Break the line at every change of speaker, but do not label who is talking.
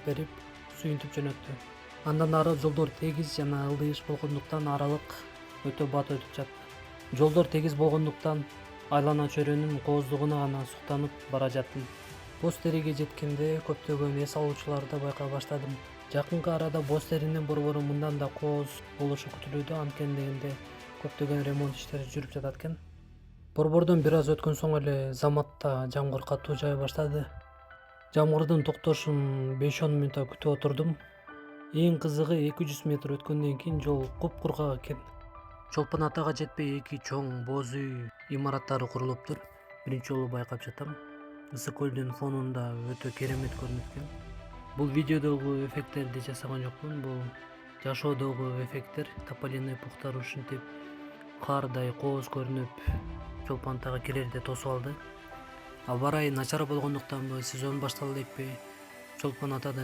берип сүйүнтүп жөнөттү. Андан ары жолдор тегиз жана ылдыйыш болгондуктан аралык өтө бат өтүп жатты. Жолдор тегиз болгондуктан айлана чөйрөнүн кооздугуна гана суктанып бара жаттым. Боз териге жеткенде көптөгөн эс алуучуларды байкай баштадым. Жакынкы арада Боз теринин борбору мындан да кооз болушу күтүлүүдө, анткени көптөгөн ремонт иштери жүрүп жатат экен. Борбордон бир аз өткөн соң эле Заматта жамгыр катуу жаая баштады. Жамгырдын токтошун 5-10 мүнөт күтүп отурдум. Эң кызыгы 200 метр өткөндөн кийин жол куп-кургак экен. Чолпон атага жетпей эки чоң боз үй имараттары курулуптур. Биринчи жолу байкап жатам. Ысык көлдүн фонунда өтө керемет көрүнөт экен. Бул видеодогу эффекттерди жасаган жокмун. Бул жашоодогу эффекттер. Тополиный пухтар ушинтип кардай кооз көрүнүп Чолпон атага кирерде тосуп алды. Аба ырайы начар болгондуктанбы, сезон баштала элекпи, Чолпон атадан